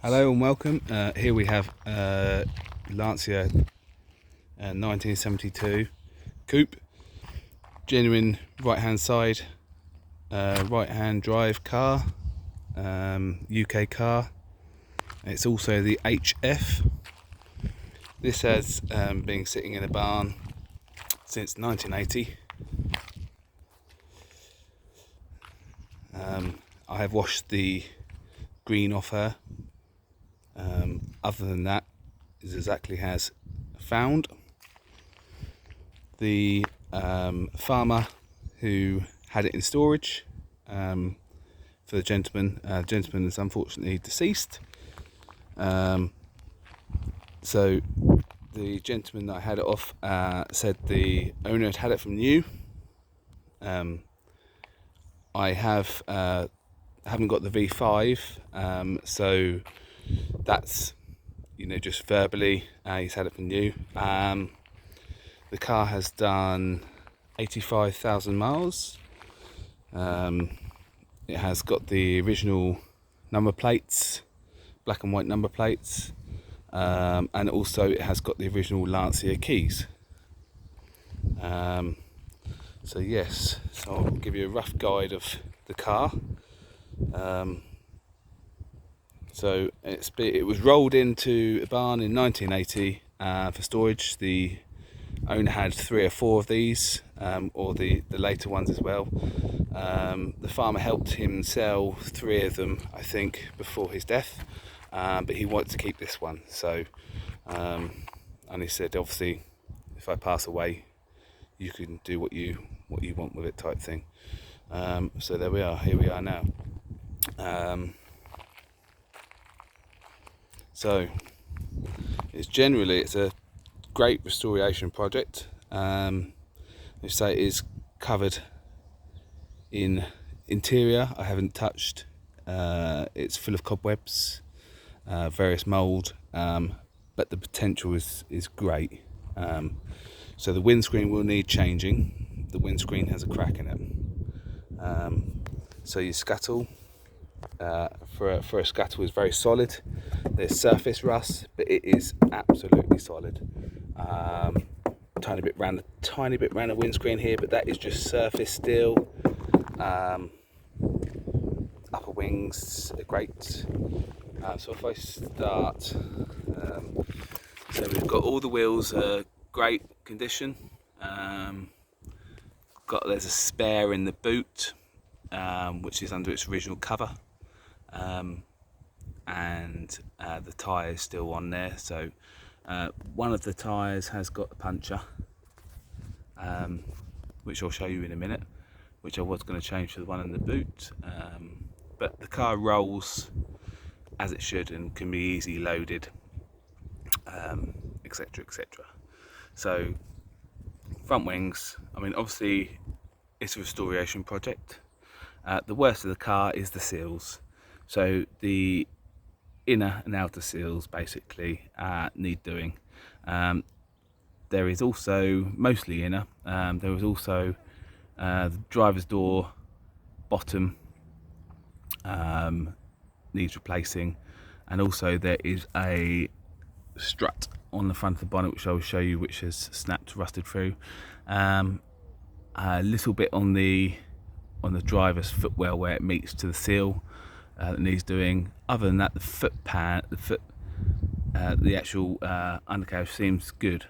Hello and welcome. Here we have Lancia 1972 coupe, genuine right hand side, right hand drive car, UK car. It's also the HF. This has been sitting in a barn since 1980. I have washed the green off her. Other than that, is exactly as found. The farmer who had it in storage for the gentleman is unfortunately deceased. So the gentleman that I had it off said the owner had it from new. I haven't got the V5, so that's just verbally he's had it from new. The car has done 85,000 miles. It has got the original number plates, black and white number plates, and also it has got the original Lancia keys. So yes, so I'll give you a rough guide of the car. So it was rolled into a barn in 1980 for storage. The owner had 3 or 4 of these, or the later ones as well. The farmer helped him sell 3 of them, I think, before his death, but he wanted to keep this one. So, and he said, obviously, if I pass away, you can do what you want with it, type thing. So there we are. Here we are now. So it's a great restoration project. They say it is covered in interior. I haven't touched. It's full of cobwebs, various mould, but the potential is great. So the windscreen will need changing. The windscreen has a crack in it. So your scuttle, for a scuttle, is very solid. There's surface rust, but it is absolutely solid. Tiny bit round the windscreen here, but that is just surface steel. Upper wings are great. So if I start, so we've got all the wheels are great condition. There's a spare in the boot, which is under its original cover, and the tyre is still on there. So one of the tyres has got a puncture, which I'll show you in a minute, which I was going to change to the one in the boot, but the car rolls as it should and can be easily loaded, etc, etc. So front wings, I mean, obviously it's a restoration project. The worst of the car is the seals. So the inner and outer seals basically need doing. There is also, mostly inner, there is also the driver's door bottom needs replacing, and also there is a strut on the front of the bonnet, which I will show you, which has snapped, rusted through. A little bit on the driver's footwell where it meets to the seal that needs doing. Other than that, the actual undercarriage seems good.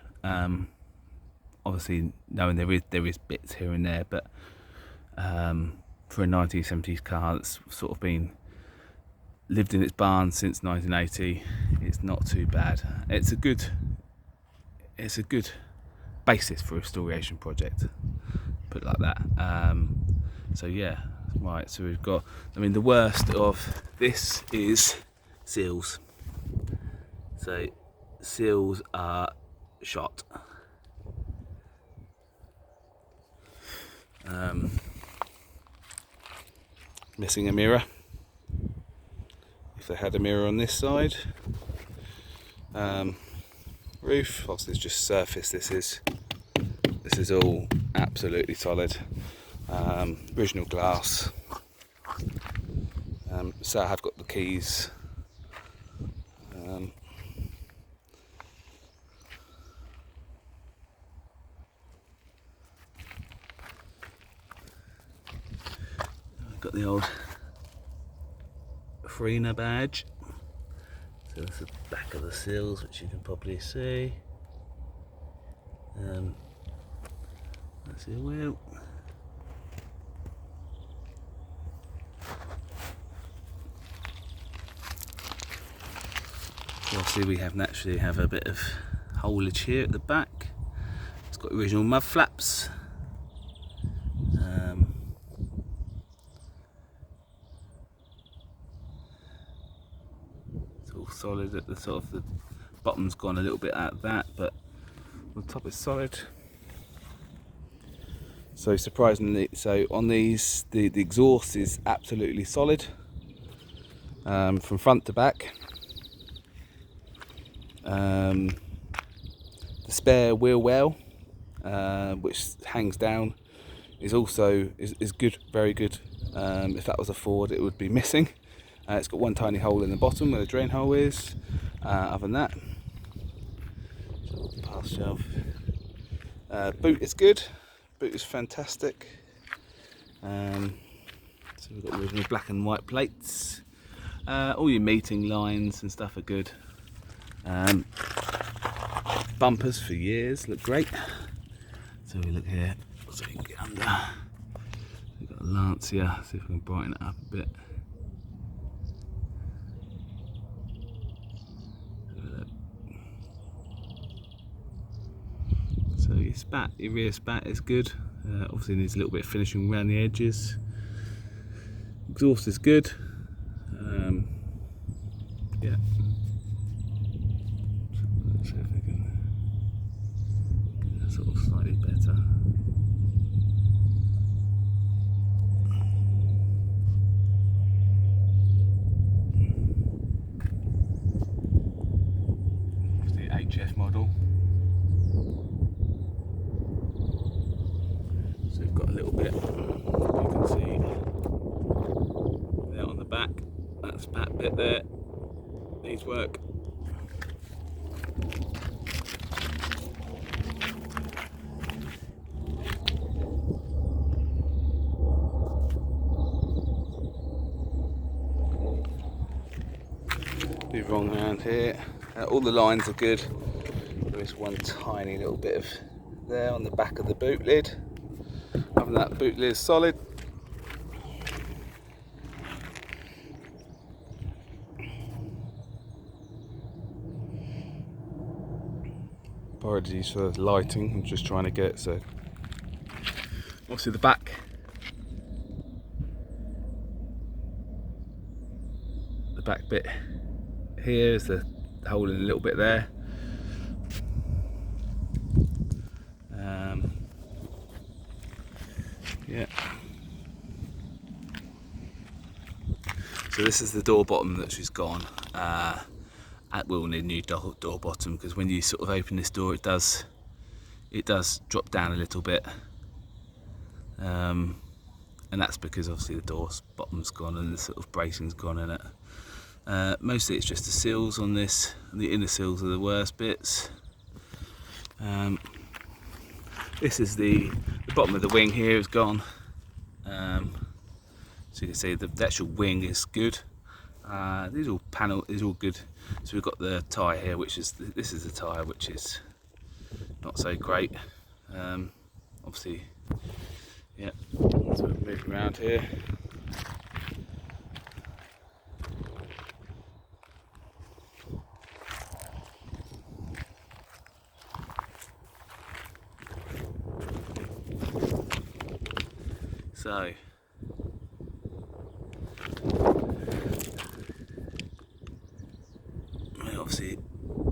Obviously, knowing there is bits here and there, but for a 1970s car that's sort of been lived in its barn since 1980, it's not too bad. It's a good basis for a restoration project, put it like that. So yeah, right, so we've got, I mean, the worst of this is seals. So seals are shot. Missing a mirror, if they had a mirror on this side. Roof, obviously it's just surface. This is all absolutely solid. Original glass. So I have got the keys got the old Farina badge. So that's the back of the seals, which you can probably see. That's the wheel. Obviously we naturally have a bit of haulage here at the back. It's got original mud flaps. It's all solid at the sort of the bottom's gone a little bit out of that, but the top is solid. So surprisingly, so on these the exhaust is absolutely solid from front to back. The spare wheel well, which hangs down, is also is good, very good. If that was a Ford, it would be missing. It's got one tiny hole in the bottom where the drain hole is. Other than that, pass shelf. Boot is good. Boot is fantastic. So we've got original black and white plates. All your meeting lines and stuff are good. Bumpers for years look great. So we look here, so we can get under. We've got a Lancia, see if we can brighten it up a bit. So your rear spat is good. Obviously needs a little bit of finishing around the edges. Exhaust is good. Yeah. Let's see if we can get that sort of slightly better. It's the HF model. So we've got a little bit, you can see there on the back, that spat bit there needs work. Move wrong around here. All the lines are good. There is one tiny little bit of there on the back of the boot lid. Other than that, boot lid is solid. Apologies for the lighting, I'm just trying to get it so. Obviously the back. The back bit here is the hole in a little bit there. Yeah. So this is the door bottom that she's gone. We'll need a new door bottom, because when you sort of open this door, it does drop down a little bit, and that's because obviously the door's bottom's gone and the sort of bracing's gone in it. Mostly it's just the seals on this, and the inner seals are the worst bits. This is the bottom of the wing here is gone. So you can see the actual wing is good. These all panel is all good. So we've got the tyre here, which is this is the tyre, which is not so great. Obviously, yeah. So we're moving around here. So obviously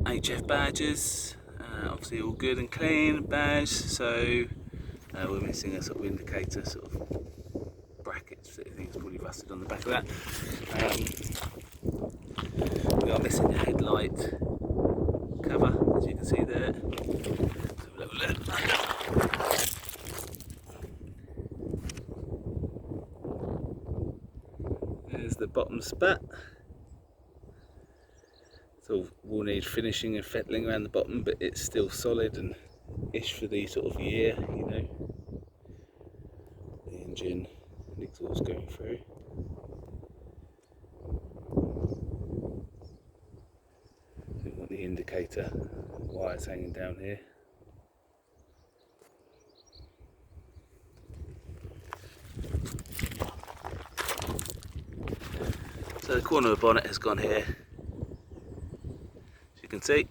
HF badges, obviously all good and clean badge. So we're missing a sort of indicator sort of brackets that I think is probably rusted on the back of that. We are missing a headlight cover, as you can see there. Let's have a little look. There's the bottom spat. So will need finishing and fettling around the bottom, but it's still solid and ish for the sort of year, you know. The engine and exhaust going through. indicator wires hanging down here. So the corner of the bonnet has gone here, as you can see.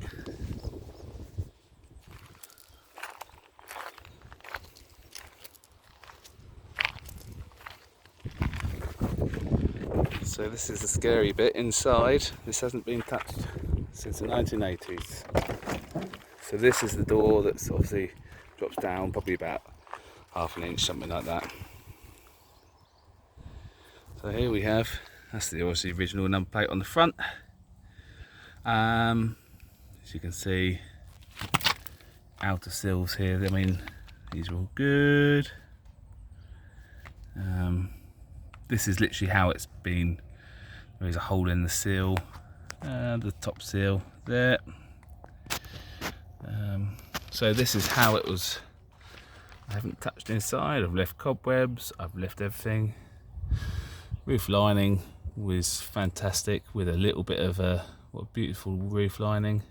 So this is the scary bit inside. This hasn't been touched since the 1980s. So this is the door that's obviously drops down probably about half an inch, something like that. So here we have, that's the obviously original number plate on the front. As you can see, outer sills here, I mean, these are all good. This is literally how it's been. There is a hole in the seal, the top seal there. So this is how it was. I haven't touched inside, I've left cobwebs, I've left everything. Roof lining was fantastic with a little bit of a, what a beautiful roof lining.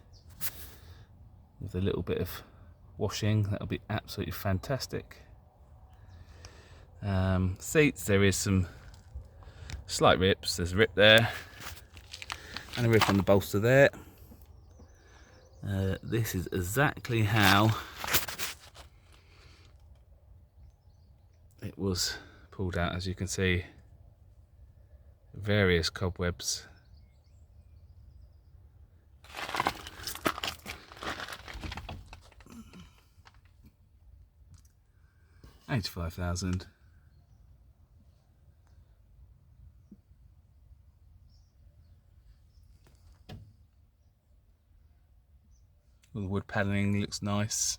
With a little bit of washing, that'll be absolutely fantastic. Seats, there is some slight rips, there's a rip there and a rip on the bolster there. This is exactly how it was pulled out, as you can see, various cobwebs. £85,000. All the wood panelling looks nice.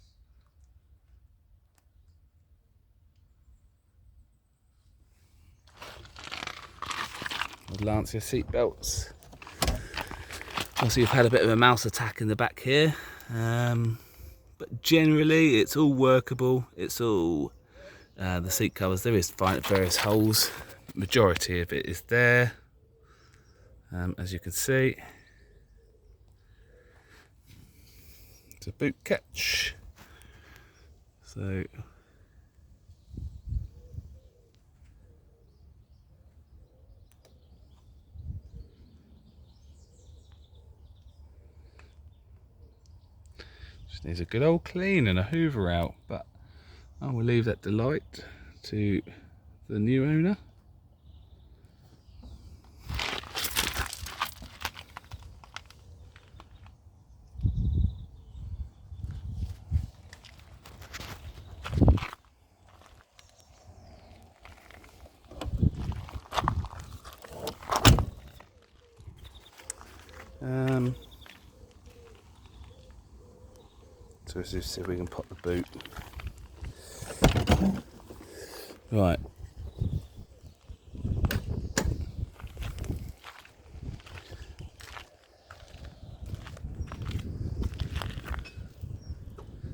The Lancia seat belts. Also, you've had a bit of a mouse attack in the back here, but generally it's all workable. It's all the seat covers. There is various holes. Majority of it is there, as you can see. It's a boot catch. So just needs a good old clean and a hoover out, but I will leave that delight to the new owner. So let's just see if we can pop the boot. Right.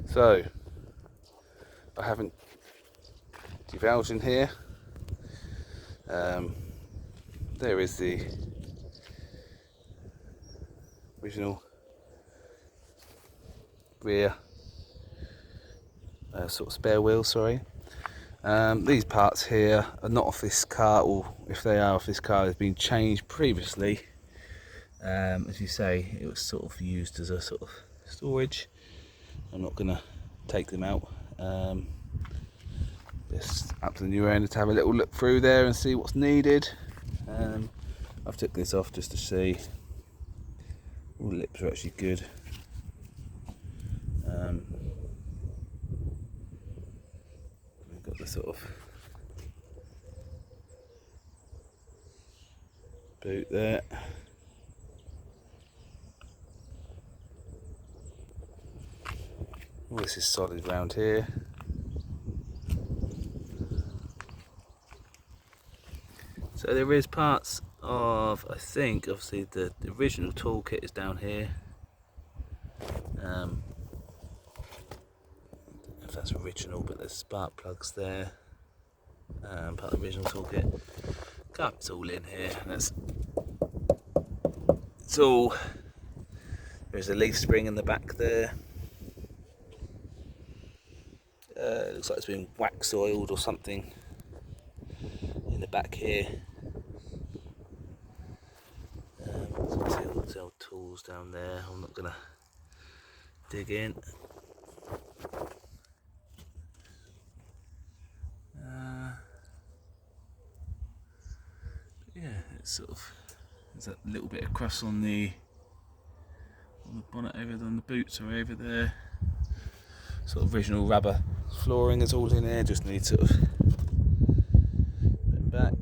So, I haven't divulged in here. There is the original rear sort of spare wheel, sorry. These parts here are not off this car, or if they are off this car, they've been changed previously. As you say, it was sort of used as a sort of storage. I'm not going to take them out. Just up to the new owner to have a little look through there and see what's needed. I've took this off just to see. All the lips are actually good. We've got the sort of boot there. All this is solid round here. So there is parts of, I think, obviously the original toolkit is down here. I don't know if that's original, but there's spark plugs there. Part of the original toolkit. Carpet's all in here. It's all There's a leaf spring in the back there. Looks like it's been wax oiled or something in the back here. There's old tools down there. I'm not gonna dig in. Yeah, it's sort of, there's that little bit of crust on the bonnet over there, on the boots are over there. Sort of original rubber flooring is all in there, just needs sort of putting back.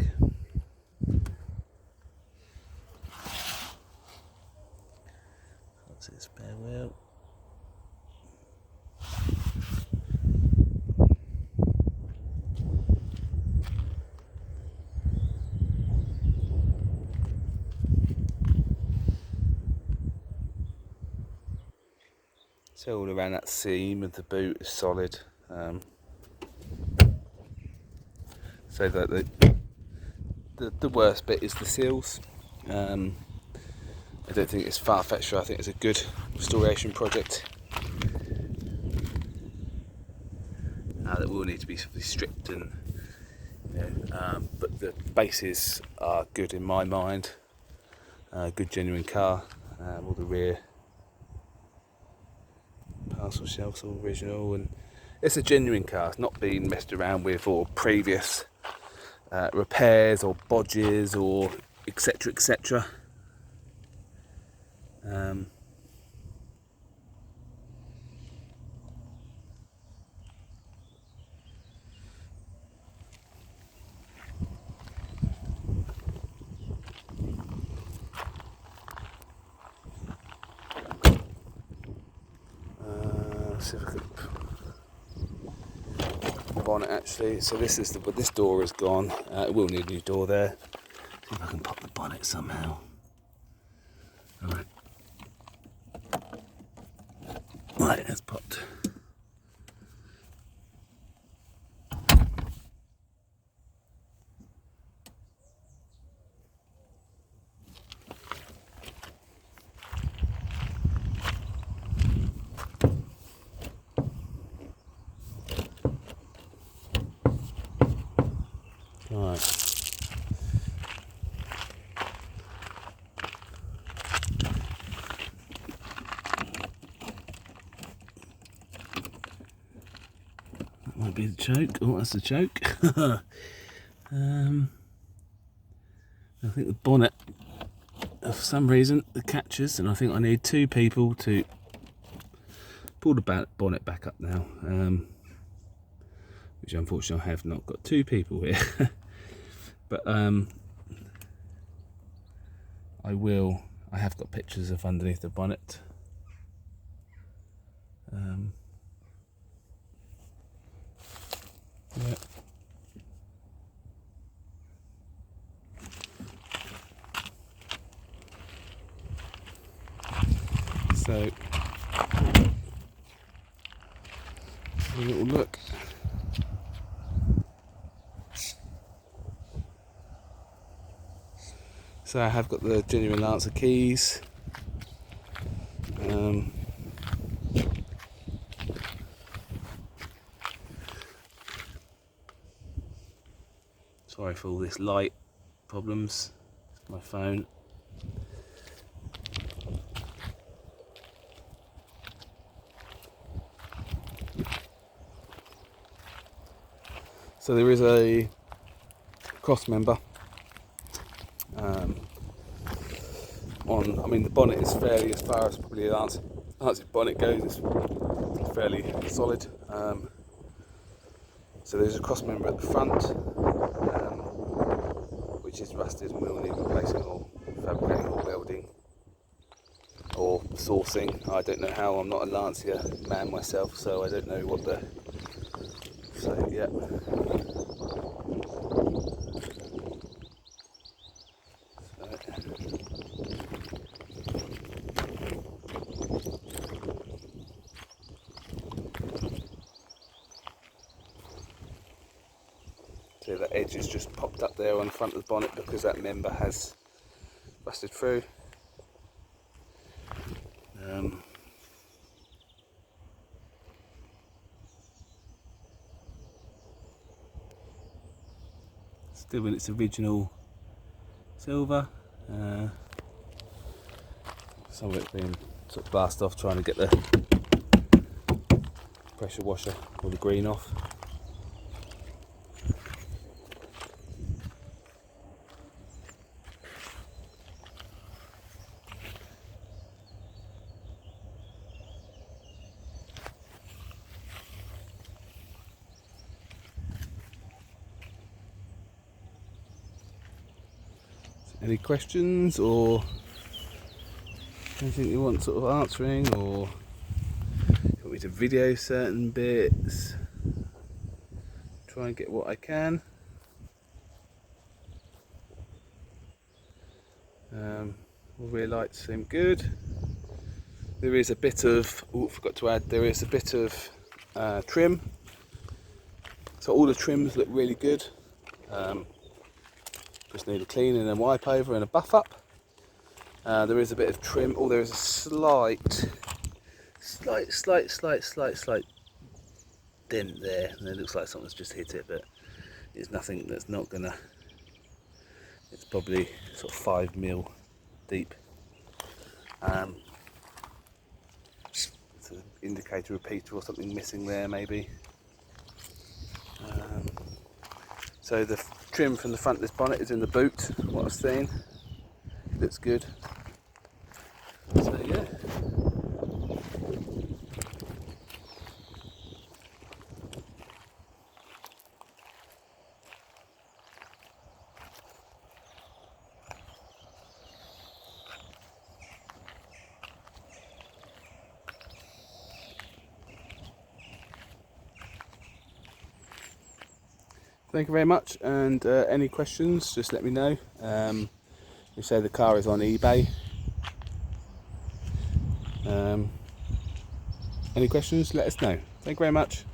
That's the spare wheel. So all around that seam of the boot is solid. So that the worst bit is the seals. I don't think it's far-fetched. I think it's a good restoration project. That will need to be stripped, and but the bases are good in my mind. Good genuine car. All the rear parcel shelves all original, and it's a genuine car. It's not been messed around with or previous repairs or bodges or etc, etc. See if I could bonnet actually. So this is but this door is gone. It will need a new door there. See if I can pop the bonnet somehow. Right, that's popped. Right. That might be the choke. Oh, that's the choke. I think the bonnet, for some reason, the catches, and I think I need two people to pull the bonnet back up now. Which unfortunately I have not got two people here. But I have got pictures of underneath the bonnet. Yeah. So, have a little look. So I have got the genuine Lancia keys. Sorry for all this light problems. It's my phone. So there is a cross member I mean the bonnet is fairly, as far as probably the Lancia bonnet goes, it's fairly solid. So there's a cross member at the front, which is rusted and will need replacing or fabricating or welding or sourcing. I don't know how. I'm not a Lancia man myself, so I don't know what the. So yeah. So that edge is just popped up there on the front of the bonnet because that member has busted through. So still in its original silver. Some of it's been sort of blasted off trying to get the pressure washer or the green off. Any questions or anything you want sort of answering, or you want me to video certain bits? Try and get what I can. All rear lights seem good. There is a bit of, oh, forgot to add, there is a bit of trim. So all the trims look really good. Just need a clean and a wipe over and a buff up. There is a bit of trim. Oh, there is a slight dent there, and it looks like something's just hit it, but it's nothing that's not gonna. It's probably sort of 5 mil deep. It's an indicator repeater or something missing there, maybe. So the trim from the front of this bonnet is in the boot, what I've seen. Looks good. So yeah. Thank you very much, and any questions, just let me know. You say the car is on eBay. Any questions, let us know. Thank you very much.